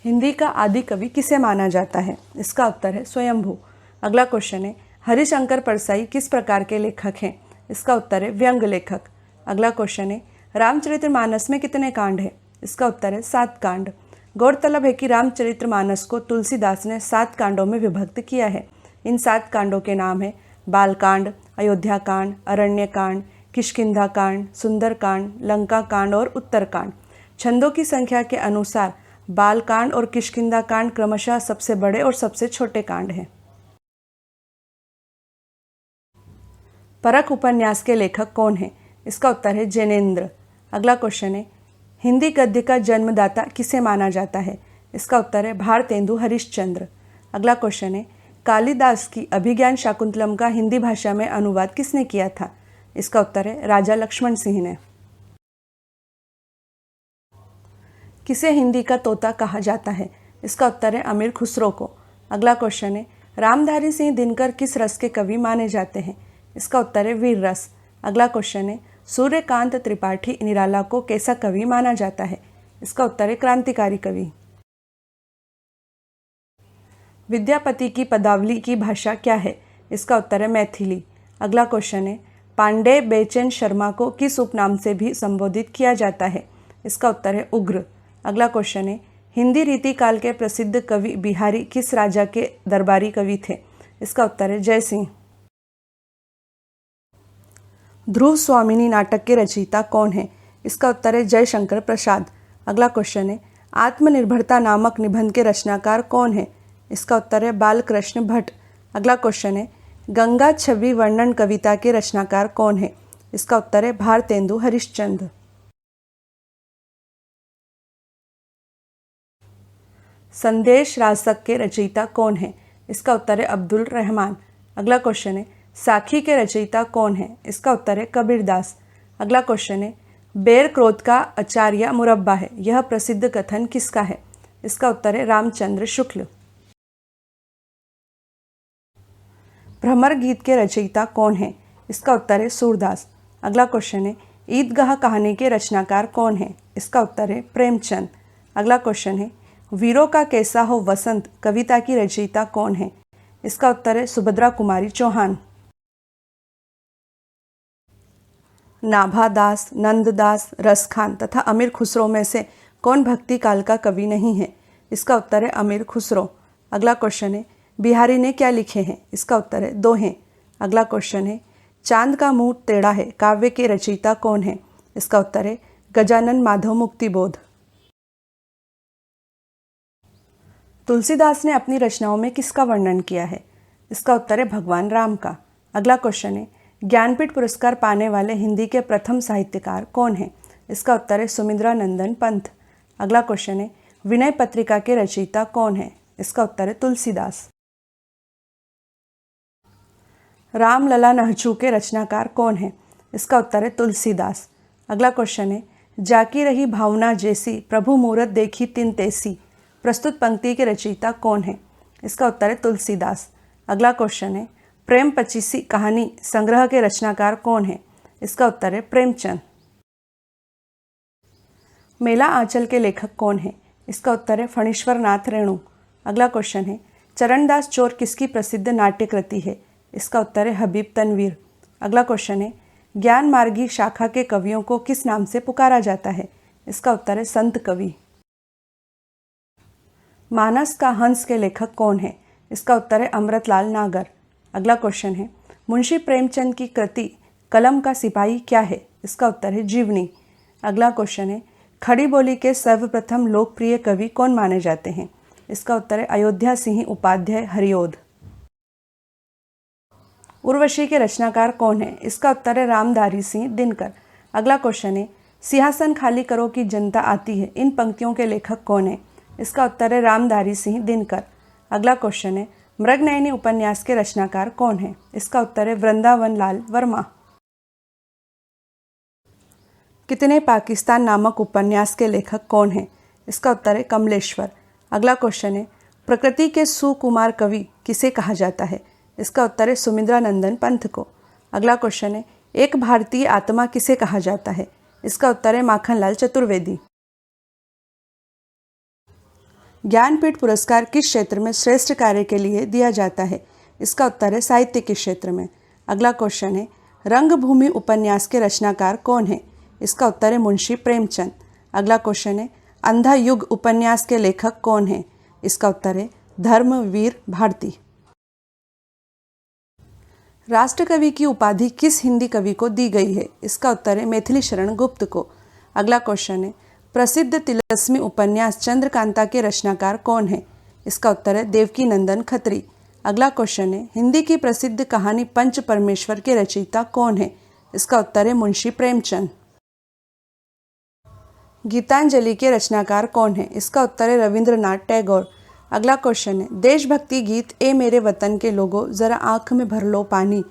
हिंदी का आदि कवि किसे माना जाता है? इसका उत्तर है स्वयंभू। अगला क्वेश्चन है, हरिशंकर परसाई किस प्रकार के लेखक हैं? इसका उत्तर है व्यंग लेखक। अगला क्वेश्चन है, रामचरितमानस में कितने कांड हैं? इसका उत्तर है 7 कांड। गौरतलब है कि रामचरितमानस को तुलसीदास ने 7 कांडों में विभक्त किया है। इन 7 कांडों के नाम है बालकांड, अयोध्या कांड, अरण्य कांड, किष्किंधा कांड, सुंदर कांड, लंका कांड और उत्तरकांड। छंदों की संख्या के अनुसार बालकांड और किष्किंधा कांड क्रमशः सबसे बड़े और सबसे छोटे कांड हैं। परख उपन्यास के लेखक कौन है? इसका उत्तर है जैनेन्द्र। अगला क्वेश्चन है, हिंदी गद्य का जन्मदाता किसे माना जाता है? इसका उत्तर है भारतेंदु हरिश्चंद्र। अगला क्वेश्चन है, कालिदास की अभिज्ञान शाकुंतलम का हिंदी भाषा में अनुवाद किसने किया था? इसका उत्तर है राजा लक्ष्मण सिंह ने। किसे हिंदी का तोता कहा जाता है? इसका उत्तर है अमीर खुसरो को। अगला क्वेश्चन है, रामधारी सिंह दिनकर किस रस के कवि माने जाते हैं? इसका उत्तर है वीर रस। अगला क्वेश्चन है, सूर्यकांत त्रिपाठी निराला को कैसा कवि माना जाता है? इसका उत्तर है क्रांतिकारी कवि। विद्यापति की पदावली की भाषा क्या है? इसका उत्तर है मैथिली। अगला क्वेश्चन है, पांडे बेचैन शर्मा को किस उपनाम से भी संबोधित किया जाता है? इसका उत्तर है उग्र। अगला क्वेश्चन है, हिंदी रीति काल के प्रसिद्ध कवि बिहारी किस राजा के दरबारी कवि थे? इसका उत्तर है जयसिंह। ध्रुव स्वामिनी नाटक के रचयिता कौन है? इसका उत्तर है जयशंकर प्रसाद। अगला क्वेश्चन है, आत्मनिर्भरता नामक निबंध के रचनाकार कौन है? इसका उत्तर है बालकृष्ण भट्ट। अगला क्वेश्चन है, गंगा छवि वर्णन कविता के रचनाकार कौन है? इसका उत्तर है भारतेंदु हरिश्चंद्र। संदेश रासक के रचयिता कौन है? इसका उत्तर है अब्दुल रहमान। अगला क्वेश्चन है, साखी के रचयिता कौन है? इसका उत्तर है कबीरदास। अगला क्वेश्चन है, बेर क्रोध का आचार्य मुरब्बा है, यह प्रसिद्ध कथन किसका है? इसका उत्तर है रामचंद्र शुक्ल। भ्रमर गीत के रचयिता कौन है? इसका उत्तर है सूरदास। अगला क्वेश्चन है, ईदगाह कहानी के रचनाकार कौन है? इसका उत्तर है प्रेमचंद। अगला क्वेश्चन है, वीरों का कैसा हो वसंत कविता की रचयिता कौन है? इसका उत्तर है सुभद्रा कुमारी चौहान। नाभादास, नंददास, रसखान तथा अमीर खुसरो में से कौन भक्ति काल का कवि नहीं है? इसका उत्तर है अमीर खुसरो। अगला क्वेश्चन है, बिहारी ने क्या लिखे हैं? इसका उत्तर है दोहे। अगला क्वेश्चन है, चांद का मुंह टेढ़ा है काव्य के रचयिता कौन है? इसका उत्तर है गजानन माधव मुक्तिबोध। तुलसीदास ने अपनी रचनाओं में किसका वर्णन किया है? इसका उत्तर है भगवान राम का। अगला क्वेश्चन है, ज्ञानपीठ पुरस्कार पाने वाले हिंदी के प्रथम साहित्यकार कौन है? इसका उत्तर है सुमिंद्रानंदन पंत। अगला क्वेश्चन है, विनय पत्रिका के रचयिता कौन है? इसका उत्तर है तुलसीदास। रामलला नहचू के रचनाकार कौन है? इसका उत्तर है तुलसीदास। अगला क्वेश्चन है, जाकी रही भावना जैसी प्रभु मूरत देखी तिन तैसी प्रस्तुत पंक्ति के रचयिता कौन है? इसका उत्तर है तुलसीदास। अगला क्वेश्चन है, प्रेम पचीसी कहानी संग्रह के रचनाकार कौन है? इसका उत्तर है प्रेमचंद। मेला आंचल के लेखक कौन है? इसका उत्तर है फणीश्वर नाथ रेणु। अगला क्वेश्चन है, चरणदास चोर किसकी प्रसिद्ध नाट्य कृति है? इसका उत्तर है हबीब तनवीर। अगला क्वेश्चन है, ज्ञान मार्गी शाखा के कवियों को किस नाम से पुकारा जाता है? इसका उत्तर है संत कवि। मानस का हंस के लेखक कौन है? इसका उत्तर है अमृतलाल नागर। अगला क्वेश्चन है, मुंशी प्रेमचंद की कृति कलम का सिपाही क्या है? इसका उत्तर है जीवनी। अगला क्वेश्चन है, खड़ी बोली के सर्वप्रथम लोकप्रिय कवि कौन माने जाते हैं? इसका उत्तर है अयोध्या सिंह उपाध्याय हरिओद। उर्वशी के रचनाकार कौन है? इसका उत्तर है रामधारी सिंह दिनकर। अगला क्वेश्चन है, सिंहासन खाली करो कि जनता आती है, इन पंक्तियों के लेखक कौन है? इसका उत्तर है रामधारी सिंह दिनकर। अगला क्वेश्चन है, मृगनयनी उपन्यास के रचनाकार कौन है? इसका उत्तर है वृंदावन लाल वर्मा। कितने पाकिस्तान नामक उपन्यास के लेखक कौन है? इसका उत्तर है कमलेश्वर। अगला क्वेश्चन है, प्रकृति के सुकुमार कवि किसे कहा जाता है? इसका उत्तर है सुमिंद्रानंदन पंत को। अगला क्वेश्चन है, एक भारतीय आत्मा किसे कहा जाता है? इसका उत्तर है माखनलाल चतुर्वेदी। ज्ञानपीठ पुरस्कार किस क्षेत्र में श्रेष्ठ कार्य के लिए दिया जाता है? इसका उत्तर है साहित्य के क्षेत्र में। अगला क्वेश्चन है, रंगभूमि उपन्यास के रचनाकार कौन है? इसका उत्तर है मुंशी प्रेमचंद। अगला क्वेश्चन है, अंधा युग उपन्यास के लेखक कौन है? इसका उत्तर है धर्मवीर भारती। राष्ट्रकवि की उपाधि किस हिंदी कवि को दी गई है? इसका उत्तर है मैथिली शरण गुप्त को। अगला क्वेश्चन है, प्रसिद्ध तिलस्मी उपन्यास चंद्रकांता के रचनाकार कौन है? इसका उत्तर है देवकी नंदन खत्री। अगला क्वेश्चन है, हिंदी की प्रसिद्ध कहानी पंच परमेश्वर के रचयिता कौन है? इसका उत्तर है मुंशी प्रेमचंद। गीतांजलि के रचनाकार कौन है? इसका उत्तर है रविंद्रनाथ टैगोर। अगला क्वेश्चन है, देशभक्ति गीत ए मेरे वतन के लोगों जरा आंख में भर लो पानी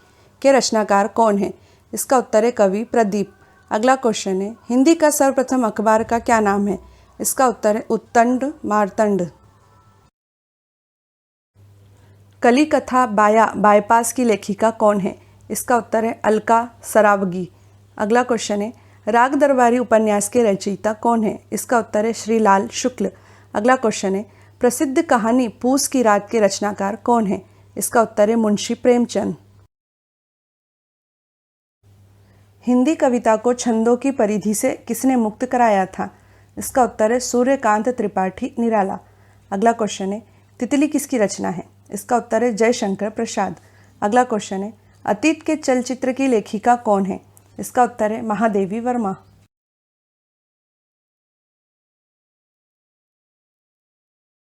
के रचनाकार कौन है? इसका उत्तर है कवि प्रदीप। अगला क्वेश्चन है, हिंदी का सर्वप्रथम अखबार का क्या नाम है? इसका उत्तर है उत्तंड मार्तंड। कली कथा बायपास की लेखिका कौन है? इसका उत्तर है अलका सरावगी। अगला क्वेश्चन है, राग दरबारी उपन्यास के रचयिता कौन है? इसका उत्तर है श्रीलाल शुक्ल। अगला क्वेश्चन है, प्रसिद्ध कहानी पूस की रात के रचनाकार कौन है? इसका उत्तर है मुंशी प्रेमचंद। हिंदी कविता को छंदों की परिधि से किसने मुक्त कराया था? इसका उत्तर है सूर्यकांत त्रिपाठी निराला। अगला क्वेश्चन है, तितली किसकी रचना है? इसका उत्तर है जयशंकर प्रसाद। अगला क्वेश्चन है, अतीत के चलचित्र की लेखिका कौन है? इसका उत्तर है महादेवी वर्मा।